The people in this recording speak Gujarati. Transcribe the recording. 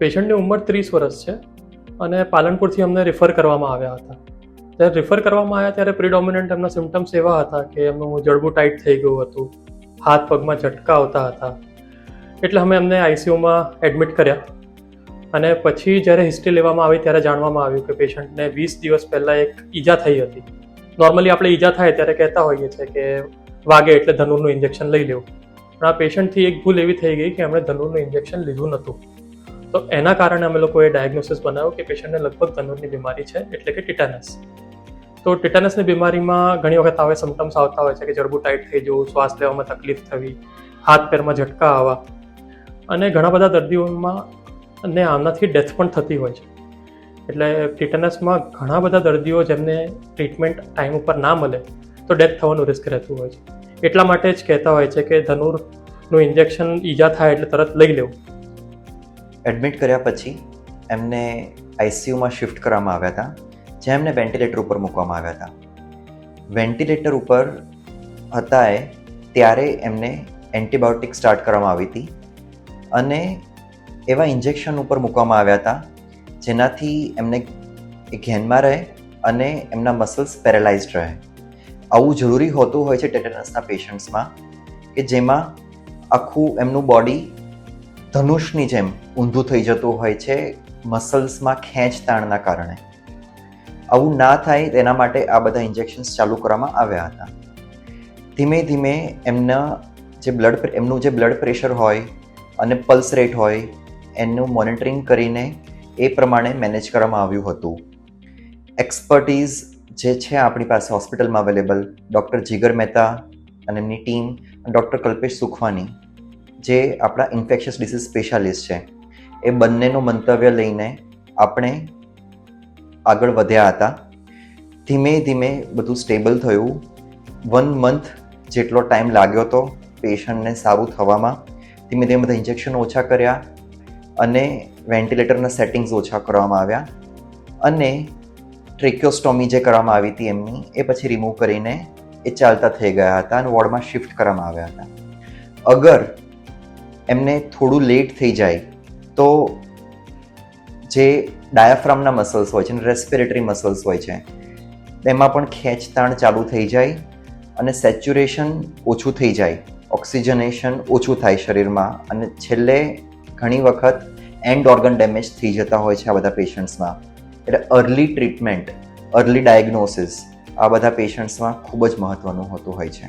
પેશન્ટની ઉંમર 30 વર્ષ છે અને પાલનપુરથી અમને રિફર કરવામાં આવ્યા હતા. જ્યારે રિફર કરવામાં આવ્યા ત્યારે પ્રિડોમિનન્ટ એમના સિમ્ટમ્સ એવા હતા કે એમનું જડબું ટાઈટ થઈ ગયું હતું, હાથ પગમાં ઝટકા આવતા હતા. એટલે અમે એમને આઈસીયુમાં એડમિટ કર્યા અને પછી જ્યારે હિસ્ટ્રી લેવામાં આવી ત્યારે જાણવામાં આવ્યું કે પેશન્ટને 20 દિવસ પહેલાં એક ઈજા થઈ હતી. નોર્મલી આપણે ઈજા થાય ત્યારે કહેતા હોઈએ છીએ કે વાગે એટલે ધનુરનું ઇન્જેક્શન લઈ લેવું, પણ આ પેશન્ટથી એક ભૂલ એવી થઈ ગઈ કે એમણે ધનુરનું ઇન્જેક્શન લીધું નહોતું. તો એના કારણે અમે લોકોએ ડાયગ્નોસિસ બનાવ્યું કે પેશન્ટને લગભગ ધનુરની બીમારી છે, એટલે કે ટિટાનસ. તો ટિટાનસની બીમારીમાં ઘણી વખત આવે સિમ્ટમ્સ આવતા હોય છે કે જડબું ટાઈટ થઈ જવું, શ્વાસ લેવામાં તકલીફ થવી, હાથ પેરમાં ઝટકા આવવા અને ઘણા બધા દર્દીઓમાં અને આમનાથી ડેથ પણ થતી હોય છે. એટલે ટિટાનસમાં ઘણા બધા દર્દીઓ જેમને ટ્રીટમેન્ટ ટાઈમ ઉપર ના મળે તો ડેથ થવાનું રિસ્ક રહેતું હોય છે. એટલા માટે જ કહેતા હોય છે કે ધનુરનું ઇન્જેક્શન ઈજા થાય એટલે તરત લઈ લેવું. એડમિટ કર્યા પછી એમને આઈસીયુમાં શિફ્ટ કરવામાં આવ્યા હતા, જ્યાં એમને વેન્ટિલેટર ઉપર મૂકવામાં આવ્યા હતા. વેન્ટિલેટર ઉપર હતા ત્યારે એમને એન્ટીબાયોટિક સ્ટાર્ટ કરવામાં આવી હતી અને એવા ઇન્જેક્શન ઉપર મૂકવામાં આવ્યા હતા જેનાથી એમને ઘેનમાં રહે અને એમના મસલ્સ પેરેલાઇઝડ રહે. આવું જરૂરી હોતું હોય છે ટેટનસના પેશન્ટ્સમાં કે જેમાં આખું એમનું બોડી ધનુષની જેમ ઊંધું થઈ જતું હોય છે મસલ્સમાં ખેંચતાણના કારણે. આવું ના થાય તેના માટે આ બધા ઇન્જેક્શન્સ ચાલુ કરવામાં આવ્યા હતા. ધીમે ધીમે એમનું જે બ્લડ પ્રેશર હોય અને પલ્સ રેટ હોય એનું મોનિટરિંગ કરીને એ પ્રમાણે મેનેજ કરવામાં આવ્યું હતું. એક્સપર્ટીઝ જે છે આપણી પાસે હોસ્પિટલમાં અવેલેબલ, ડૉક્ટર જીગર મહેતા અને એમની ટીમ, ડૉક્ટર કલ્પેશ સુખવાની જે આપણા ઇન્ફેક્શિયસ ડિસીઝ સ્પેશિયાલિસ્ટ છે, એ બંનેનું મંતવ્ય લઈને આપણે આગળ વધ્યા હતા. ધીમે ધીમે બધું સ્ટેબલ થયું. 1 month જેટલો ટાઈમ લાગ્યો હતો પેશન્ટને સારું થવામાં. ધીમે ધીમે બધા ઇન્જેક્શન ઓછા કર્યા અને વેન્ટિલેટરના સેટિંગ્સ ઓછા કરવામાં આવ્યા અને ટ્રેક્યોસ્ટોમી જે કરવામાં આવી હતી એમની એ પછી રિમૂવ કરીને એ ચાલતા થઈ ગયા હતા અને વોર્ડમાં શિફ્ટ કરવામાં આવ્યા હતા. અગર એમને થોડું લેટ થઈ જાય તો જે ડાયાફ્રામના મસલ્સ હોય છે અને રેસ્પિરેટરી મસલ્સ હોય છે તેમાં પણ ખેંચતાણ ચાલુ થઈ જાય અને સેચ્યુરેશન ઓછું થઈ જાય, ઓક્સિજનેશન ઓછું થાય શરીરમાં અને છેલ્લે ઘણી વખત એન્ડ ઓર્ગન ડેમેજ થઈ જતા હોય છે આ બધા પેશન્ટ્સમાં. એટલે અર્લી ટ્રીટમેન્ટ, અર્લી ડાયગ્નોસિસ આ બધા પેશન્ટ્સમાં ખૂબ જ મહત્ત્વનું હોતું હોય છે.